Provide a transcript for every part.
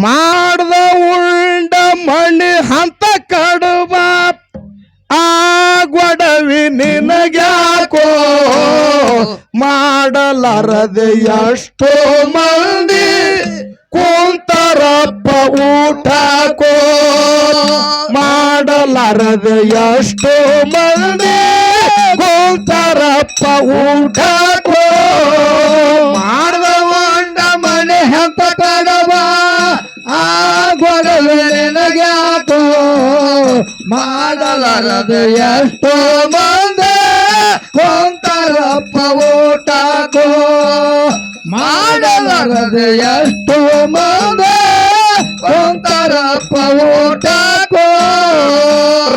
ಮಾಡ್ದ ಉಂಡ ಮಣಿ ಹಂತ ಕಡುಬ ಆ ಗೊಡವಿ ನಿನಗ್ಯಾಕೋ ಮಾಡಲಾರದೆ ಎಷ್ಟೋ ಮಂದಿ ಕುಂತರಪ್ಪ ಊಟಕೋ ಮಾಡಲಾರದೆ ಎಷ್ಟೋ ಮಂದಿ ಕುಂತರಪ್ಪ ಊಟಕೋ ಮಾಡ್ದ ಉಂಡ ಮಣಿ ಹಂತ ಕಡುಬ ಆ ಗೊಡವೆ ನಿನಗ್ಯಾಕೋ ಮಾಡಲಾರದೆ ಎಷ್ಟೋ ಮಂದಿ ಕುಂತರಪ್ಪ ಊಟಕೋ ಮಾಡಲಾರದೆ ಎಷ್ಟೋ ಮಂದಿ ಕುಂತರಪ್ಪ ಊಟಕೋ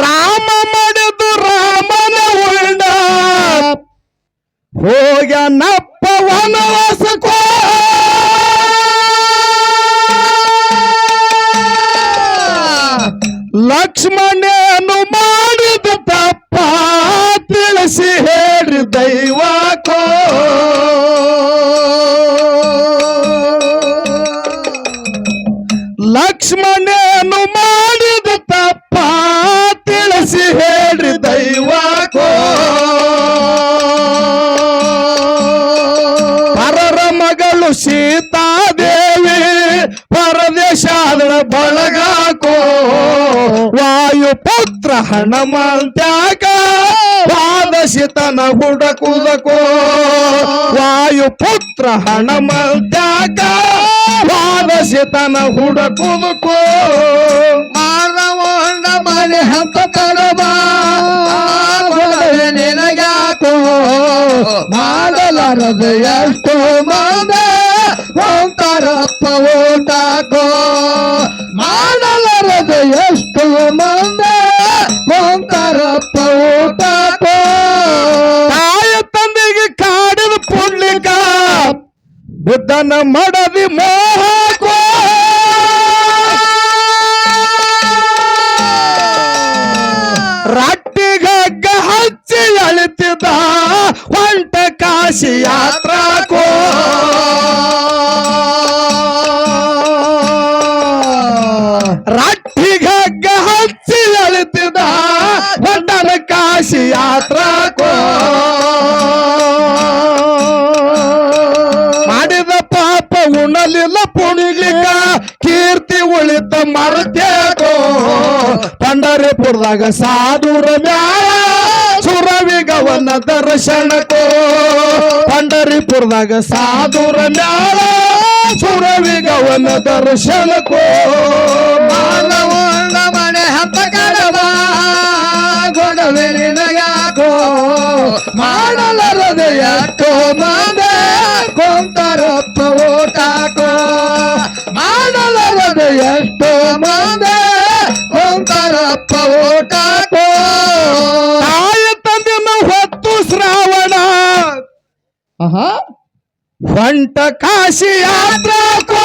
ರಾಮ ಮಾಡಿದ್ದು ರಾಮನ ಉಂಡ ಹೋಗ್ಯಾನಪ್ಪ ವನವಾಸಕೋ ಲಕ್ಷ್ಮಣನು ಮಾಡಿದ ತಪ್ಪ ತಿಳಿಸಿ ಹೇಳಿ ದೈವಕೋ ಲಕ್ಷ್ಮಣನು ಮಾಡಿದ ತಪ್ಪ ತಿಳಿಸಿ ಹೇಳಿ ದೈವಕೋ ಪರರ ಮಗಳು ಸೀತಾದೇವಿ ಪರದೇಶಾದ ಬಳಗಾಕೋ ವಾಯುಪುತ್ರ ಹನುಮಂತ್ಯಾಗ ಪಾದಶಿತನ ಹುಡಕುದಕೋ ವಾಯುಪುತ್ರ ಹನುಮಂತ್ಯಾಗ ಪಾದಶಿತನ ಹುಡಕುದಕೋ ಮಾಡ್ದ ಉಂಡ ಮಣಿ ಹಂತ ಕಡುಬ ಗೊಡವೆ ನಿನಗ್ಯಾಕೋ ಮಾಡಲಾರದೆ ಎಷ್ಟೋ ಮಂದಿ ಕುಂತರಪ್ಪ ಊಟಕೋ ಮಾಡಲಾರದೆ ಎಷ್ಟೋ ಮಂದಿ ಕುಂತರಪ್ಪ ಊಟಕೋ ತಾಯ ತಂದೆಗೆ ಕಾಡಿದ ಪುಣ್ಲಿಕ ಬುದ್ಧನ ಮಡದಿ ಮೋಹಕೋ ರಟ್ಟಿಗಗ್ಗ ಹಚ್ಚಿ ಅಳಿತಿದ್ದ ಹೊಂಟ ಕಾಶಿ ಯಾತ್ರಾಕೋ ರಟ್ಟಿಗಗ್ಗ ಹಚ್ಚಿ ಅಳಿತಿದ್ದ ಹೊಂಟನ ಕಾಶಿ ಯಾತ್ರಾಕೋ ಮಾಡಿದ ಪಾಪ ಉಣಲಿಲ್ಲ ಪುಣಿಲಿಕ್ಕ ಕೀರ್ತಿ ಉಳಿತ ಮರತ್ಯಾಕೋ ಪಂಡರಿಪುರದಾಗ ಸಾಧುರ ಮ್ಯಾಳ ಸುರವಿಗವನ ದರ್ಶನಕೋ ಪಂಡರಿಪುರದಾಗ ಸಾಧುರ ಮ್ಯಾಳ ಸುರವಿಗವನ ದರ್ಶನಕೋ ಮಾಡ್ದ ಉಂಡ ಮಣಿ ಹಂತ ಕಡುಬ ಗೊಡವೆ ನಿನಗ್ಯಾಕೋ ಮಾಡಲಾರದೆ ಎಷ್ಟೋ ಮಂದಿ ಕುಂತರಪ್ಪ ಊಟಕೋ ಮಾಡಲಾರದೆ ಎಷ್ಟೋ ಮಂದಿ ಕುಂತರಪ್ಪ ಊಟಕೋ ತಾಯ ತಂದೆನ ಹೊತ್ತು ಶ್ರಾವಣ ಹೊಂಟ ಕಾಶಿ ಯಾತ್ರಾಕೋ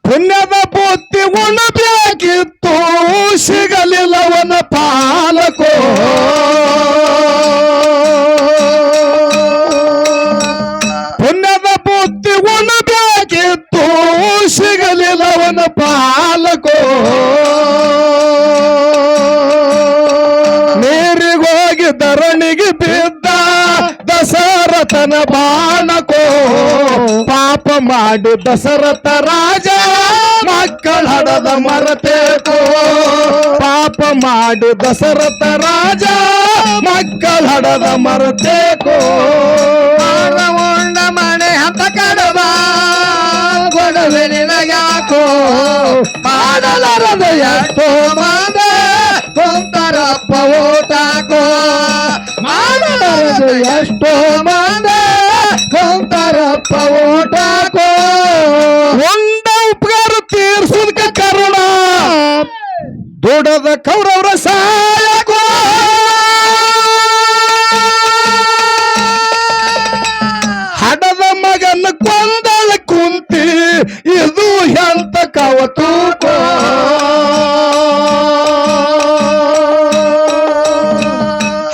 ಪುಣ್ಯದ ಬುದ್ಧಿ ಉಣಬೇಕಿತ್ತು ಸಿಗಲಿಲ್ಲವನ ಪಾಲಕೋ ಪುಣ್ಯದ ಬುದ್ಧಿ ಉಣಬೇಕಿತ್ತು ಸಿಗಲಿಲ್ಲವನ ಪಾಲಕೋ ನೀರಿಗೋಗಿ ಧರಣಿಗೆ ಬಿದ್ದ ದಶರಥನ ಬಾಣಕೋ ಪಾಪ ಮಾಡಿ ದಶರಥ ರಾಜ ಮಕ್ಕಳ ಹಡದ ಮರತೇಕೋ ಪಾಪ ಮಾಡಿ ದಶರಥ ರಾಜ ಮಕ್ಕಳ ಹಡದ ಮರತೇಕೋ ಮಾಡ್ದ ಉಂಡ ಮಣಿ ಹಂತ ಕಡುಬ ಗೊಡವೆ ನಿನಗ್ಯಾಕೋ ಮಾಡಲಾರದೆ ಎಷ್ಟೋ ಮಂದಿ ಕುಂತರಪ್ಪ ಊಟಕೋ ಮಾಡಲಾರದೆ ಎಷ್ಟೋ ಮಂದಿ ಕುಂತರಪ್ಪ ಊಟಕೋ ಒಂದ ಉಪಕಾರ ತೀರ್ಸುದಕ ಕರುಣ ದುಡದ ಕೌರವರ ಸಹಾಯಕೋ ಹಡದ ಮಗನ ಕೊಂದಳ ಕುಂತಿ ಇದು ಎಂತ ಕವತೂಕೋ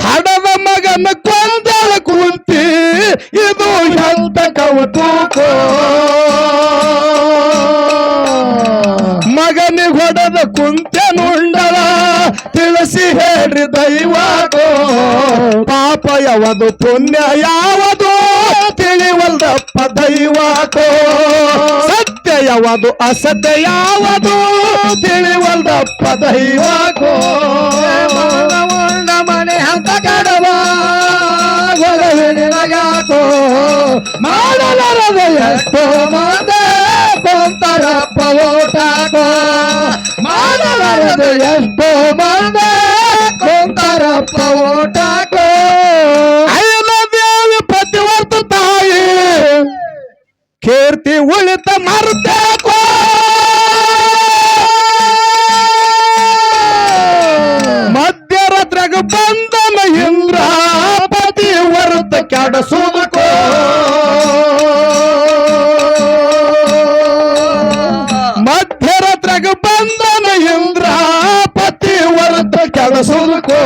ಹಡದ ಮಗನ ಕೊಂದಳ ಕುಂತಿ ಇದು ಎಂತ ಕೌತುಕೋ ಮಗನಿಗೆ ಹೊಡೆದ ಕುಂತ್ಯನುಂಡಳ ತಿಳಿಸಿ ಹೇಳ್ರಿ ದೈವಕೋ ಪಾಪ ಯಾವುದು ಪುಣ್ಯ ಯಾವುದು ತಿಳಿವಲ್ದಪ್ಪ ದೈವಕೋ ಸತ್ಯ ಯಾವುದು ಅಸತ್ಯ ಯಾವುದು ತಿಳಿವಲ್ದಪ್ಪ ದೈವಕೋ ಉಂಡ ಮನೆ ಹಂತ ಕಡವ ನಿನಗಾಕೋ ಮಾಡಲಾರದ ಎಷ್ಟೋ ಮಂದೆ ಕೊಂತಾರಪ್ಪ ಓಟಾಕೋ ಮಾಡಲಾರದ ಎಷ್ಟೋ ಮಂದೆ ಕೊಂತಾರಪ್ಪ ಓಟಾಕೋ ಅಯ್ಯನ ದೇವಿ ಪ್ರತಿವರ್ತ ತಾಯಿ ಕೀರ್ತಿ ಉಳಿತ ಮರ್ತೇಕೋ ಮಧ್ಯರಾತ್ರಿಗ ಬಂದನ ಇಂದ್ರ ಪತಿ ವರ್ತ ಕೆಡಸುದಕೋ ಮಧ್ಯರಾತ್ರಿಗ ಬಂದನ ಇಂದ್ರ ಪತಿ ವರ್ತ ಕೆಡಸುದಕೋ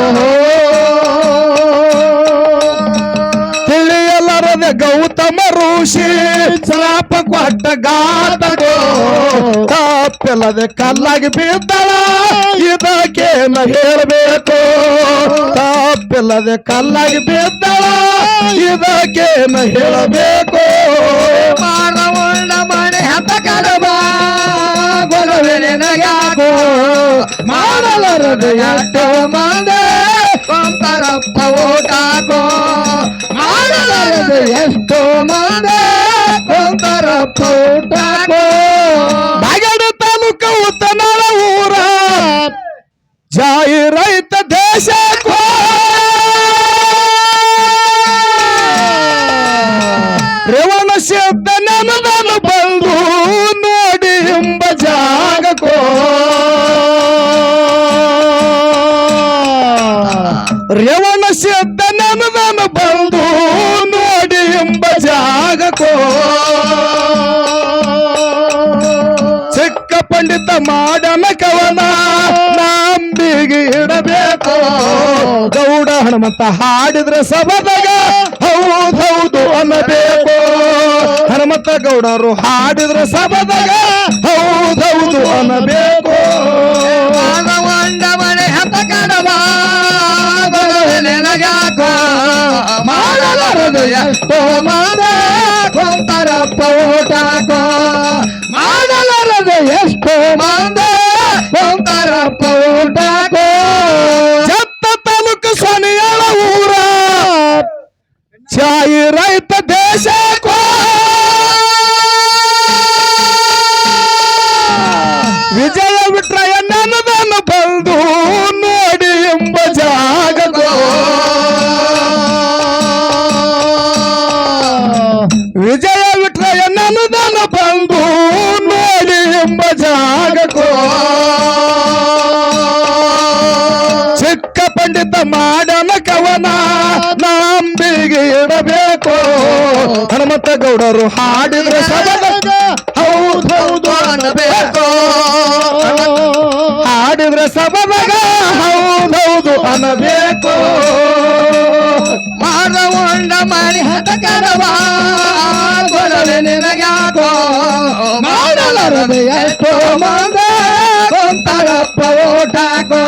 ತಿಳಿಯಲಾರದ ಗೌತಮ ಋಷಿ ಶಾಪ ಕೊಟ್ಟ ಘಾತಕೋ ತಪ್ಪಿಲ್ಲದೆ ಕಲ್ಲಾಗಿ ಬಿದ್ದಳ ಇದಕ್ಕೇನ ಹೇಳಬೇಕು ತಪ್ಪಿಲ್ಲದೆ ಕಲ್ಲಾಗಿ ಬಿದ್ದಳ ಇದಕ್ಕೇನ ಹೇಳಬೇಕು ಮಾನವುಳ್ಳ ಮನೆ ಹಂತ ಕಡವ ಗೊಲವೆ ನಿನಗಾಕೋ ಮಾಡಲಾರದ ಎಷ್ಟೋ ಮಂದೆ ಕೊಂತಾರಪ್ಪ ಓಟಾಕೋ ಮಾಡಲಾರದ ಎಷ್ಟೋ ಮಂದೆ ಕೊಂತಾರಪ್ಪ ಓಟಾಕೋ ಬಾಗಡ ತಾಲೂಕು ಉತ್ತನಾಳ ಊರ ಜಾಯಿ ರೈತ ದೇಶಕ್ಕೋ ರೇವಣ ಶಬ್ದ ನನದನು ಬಂದು ನೋಡಿ ಎಂಬ ಜಾಗಕ್ಕೋ ರೇವಣ ಶಬ್ದ ನನದನು ಬಂದು ನೋಡಿ ಎಂಬ ಜಾಗಕ್ಕೋ ಚಿಕ್ಕ ಪಂಡಿತ ಮಾಡನ ಕವನ ನಂಬಿಗೆ ಇಡಬೇಕು ಗೌಡ ಹನುಮಂತ ಹಾಡಿದ್ರೆ ಸಬದಾಗ ಹೌದೌದು ಅನ್ನಬೇಕು ಹನುಮಂತ ಗೌಡರು ಹಾಡಿದ್ರೆ ಸಬದಾಗ ಹೌದೌದು ಅನ್ನಬೇಕು ಮಾನವಂಡ ಮನೆ ಹಂತ ಕಡವ ಗೊಲವೆ ನಿನಗಾಕೋ ಮಾಡಲಾರದ ಎಷ್ಟೋ ಮಂದೆ ಕೊಂತಾರಪ್ಪ ಓಟಾಕೋ ಮಾಡಲಾರದ ಎಷ್ಟೋ ಮಂದೆ ಕೊಂತಾರಪ್ಪ ಓಟಾಕೋ ಜತ್ತ ತಾಲೂಕು ಸೊನೆಯಾಳ ಊರ ಚಾಯಿ ರೈತ ದೇಶಕ್ಕೋ ವಿಜಯ ವಿಟ್ರಯ ನನದನ್ನು ಬಂದು ನೋಡಿ ಎಂಬ ಜಾಗಕ್ಕೋ ವಿಜಯ ವಿಟ್ರಯ ನನದನ್ನು ಬಂದು ನೋಡಿ ಎಂಬ ಜಾಗಕ್ಕೋ ಚಿಕ್ಕ ಪಂಡಿತ ಮಾಡನ ಕವನ ನಂಬಿಗೆ ಇಡಬೇಕು ಹನುಮಂತ ಗೌಡರು ಹಾಡಿದ್ರೆ ಸಬದಾಗ ಹೌದೌದು ಅನ್ನಬೇಕು ಹಾಡಿದ್ರೆ ಸಬದಾಗ ಹೌದೌದು ಅನ್ನಬೇಕು ಮಾನವಂಡ ಮನೆ ಹಂತ ಕಡವ ಗೊಲವೆ ನಿನಗಾಕೋ ಮಾಡಲಾರದ ಎಷ್ಟೋ ಮಂದೆ ಕೊಂತಾರಪ್ಪ ಓಟಾಕೋ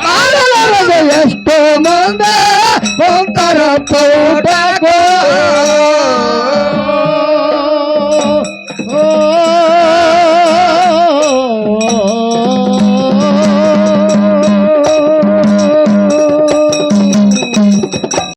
ಮಾಡಲಾರದ ಎಷ್ಟೋ ಮಂದೆ ಕೊಂತಾರಪ್ಪ ಓಟಾಕೋ